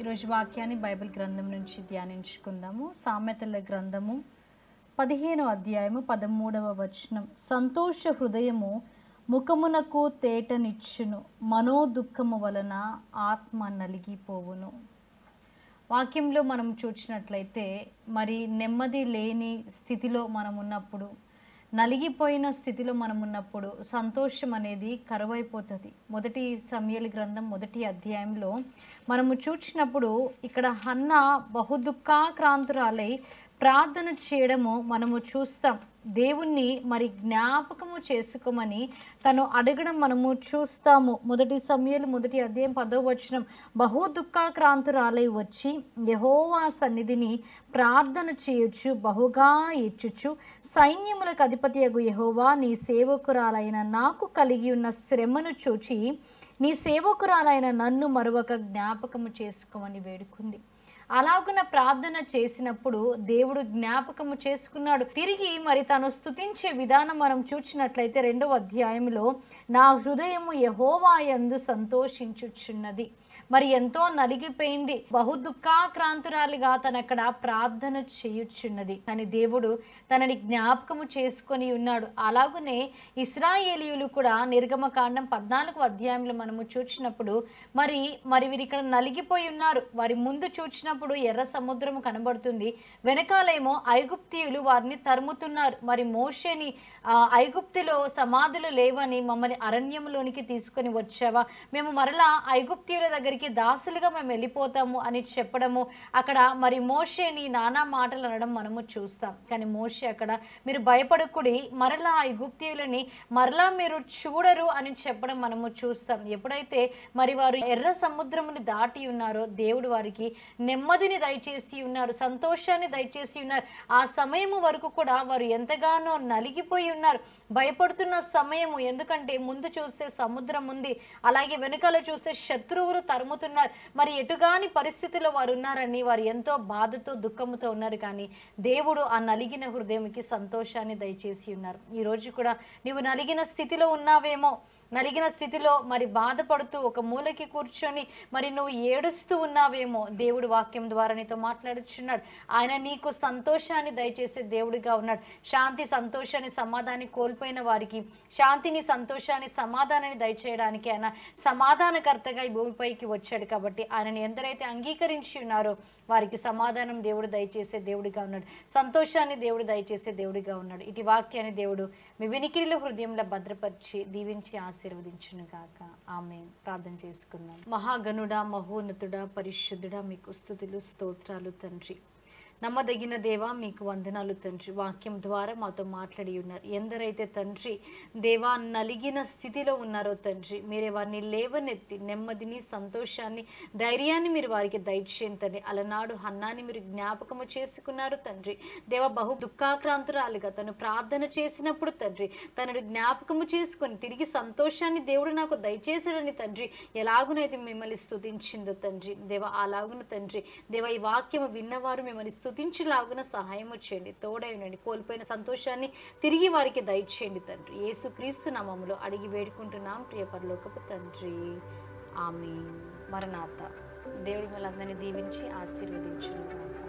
ఈరోజు వాక్యాన్ని బైబిల్ గ్రంథం నుంచి ధ్యానించుకుందాము. సామెతల గ్రంథము 15వ అధ్యాయము 13వ వచనం. సంతోష హృదయము ముఖమునకు తేటనిచ్చును, మనోదుఃఖము వలన ఆత్మ నలిగిపోవును. వాక్యంలో మనం చూసినట్లయితే మరి నెమ్మది లేని స్థితిలో మనం ఉన్నప్పుడు, నలిగిపోయిన స్థితిలో మనం ఉన్నప్పుడు సంతోషం అనేది కరువైపోతుంది. మొదటి సమూయేలు గ్రంథం 1వ అధ్యాయంలో మనము చూసినప్పుడు ఇక్కడ హన్నా బహుదుఃఖాక్రాంతురాలై ప్రార్థన చేయడము మనము చూస్తాం. దేవుణ్ణి మరి జ్ఞాపకము చేసుకోమని తను అడగడం మనము చూస్తాము. మొదటి సమూయేలు 1వ అధ్యాయం 10వ వచనం. బహు దుఃఖాక్రాంతురాలై వచ్చి యెహోవా సన్నిధిని ప్రార్థన చేయొచ్చు, బహుగా ఇచ్చుచు, సైన్యములకు అధిపతియగు యెహోవా, నీ సేవకురాలైన నాకు కలిగి ఉన్న శ్రమను చూచి నీ సేవకురాలైన నన్ను మరొక జ్ఞాపకము చేసుకోమని వేడుకుంది. అలాగున ప్రార్థన చేసినప్పుడు దేవుడు జ్ఞాపకము చేసుకున్నాడు. తిరిగి మరి తను స్తుతించే విధానం మనం చూసినట్లయితే 2వ అధ్యాయంలో, నా హృదయము యెహోవా యందు సంతోషించుచున్నది. మరి ఎంతో నలిగిపోయింది, బహు దుఃఖాక్రాంతురాలిగా తనక్కడ ప్రార్థన చేయుచున్నది. కానీ దేవుడు తనని జ్ఞాపకము చేసుకొని ఉన్నాడు. అలాగనే ఇశ్రాయేలీయులు కూడా నిర్గమకాండం 14వ అధ్యాయంలో మనము చూసినప్పుడు మరి వీరు ఇక్కడ నలిగిపోయి ఉన్నారు. వారి ముందు చూసినప్పుడు ఎర్ర సముద్రము కనబడుతుంది, వెనకాలేమో ఐగుప్తీయులు వారిని తరుముతున్నారు. మరి మోషేని ఐగుప్తులో సమాధులు లేవని మమ్మల్ని అరణ్యంలోనికి తీసుకొని వచ్చావా, మేము మరలా ఐగుప్తీయుల దగ్గరికి దాసులుగా మేము వెళ్ళిపోతాము అని చెప్పడము, అక్కడ మరి మోషేని నానా మాటలు అనడం మనము చూస్తాం. కానీ మోషే అక్కడ మీరు భయపడకుడి, మరలా ఐగుప్తీయులని మరలా మీరు చూడరు అని చెప్పడం మనము చూస్తాం. ఎప్పుడైతే మరి వారు ఎర్ర సముద్రముని దాటి ఉన్నారో దేవుడు వారికి నెమ్మదిని దయచేసి ఉన్నారు, సంతోషాన్ని దయచేసి ఉన్నారు. ఆ సమయము వరకు కూడా వారు ఎంతగానో నలిగిపోయి ఉన్నారు, భయపడుతున్న సమయము. ఎందుకంటే ముందు చూస్తే సముద్రం ఉంది, అలాగే వెనుకల చూస్తే శత్రువులు తరుముతున్నారు. మరి ఎటుగాని పరిస్థితిలో వారు ఉన్నారని వారు ఎంతో బాధతో దుఃఖముతో ఉన్నారు. కానీ దేవుడు ఆ నలిగిన హృదయంకి సంతోషాన్ని దయచేసి ఉన్నారు. ఈరోజు కూడా నీవు నలిగిన స్థితిలో ఉన్నావేమో, నలిగిన స్థితిలో మరి బాధపడుతూ ఒక మూలకి కూర్చొని మరి నువ్వు ఏడుస్తూ ఉన్నావేమో, దేవుడు వాక్యం ద్వారా నీతో మాట్లాడుచున్నాడు. ఆయన నీకు సంతోషాన్ని దయచేసే దేవుడిగా ఉన్నాడు. శాంతి, సంతోషాన్ని, సమాధానాన్ని కోల్పోయిన వారికి శాంతిని, సంతోషాన్ని, సమాధానాన్ని దయచేయడానికి ఆయన సమాధానకర్తగా ఈ భూమిపైకి వచ్చాడు. కాబట్టి ఆయనని ఎందరైతే అంగీకరించి ఉన్నారో వారికి సమాధానం దేవుడు దయచేసే దేవుడిగా ఉన్నాడు, సంతోషాన్ని దేవుడు దయచేసే దేవుడిగా ఉన్నాడు. ఇటు వాక్యాన్ని దేవుడు మీ వినికిడిలో హృదయంలో భద్రపరిచి దీవించి ఆశీర్వదించును గాక. ఆమేన్. ప్రార్థన చేసుకుందాం. మహాగణుడా, మహోన్నతుడా, పరిశుద్ధుడా, మీకు స్తుతులు స్తోత్రాలు తండ్రి. నమ్మదగిన దేవా మీకు వందనాలు తండ్రి. వాక్యం ద్వారా మాతో మాట్లాడి ఉన్నారు. ఎందరైతే తండ్రి దేవా నలిగిన స్థితిలో ఉన్నారో తండ్రి, మీరే వారిని లేవనెత్తి నెమ్మదిని, సంతోషాన్ని, ధైర్యాన్ని మీరు వారికి దయచేయండి తండ్రి. అలనాడు హన్నాని మీరు జ్ఞాపకము చేసుకున్నారు తండ్రి. దేవా బహు దుఃఖాక్రాంతురాలుగా తను ప్రార్థన చేసినప్పుడు తండ్రి తనను జ్ఞాపకము చేసుకొని తిరిగి సంతోషాన్ని దేవుడు నాకు దయచేసాడని తండ్రి ఎలాగునైతే మిమ్మల్ని స్తుతించిందో తండ్రి దేవా, అలాగున తండ్రి దేవా ఈ వాక్యము విన్నవారు మిమ్మల్ని స్తుతించులాగున సహాయము చేయండి, తోడై ఉండండి. కోల్పోయిన సంతోషాన్ని తిరిగి వారికి దయచేయండి తండ్రి. యేసుక్రీస్తు నామములో అడిగి వేడుకుంటున్నాం ప్రియ పరలోకపు తండ్రి. ఆమేన్. మరణాత. దేవుడు మిమ్మల్ని అందరినీ దీవించి ఆశీర్వదించును గాక.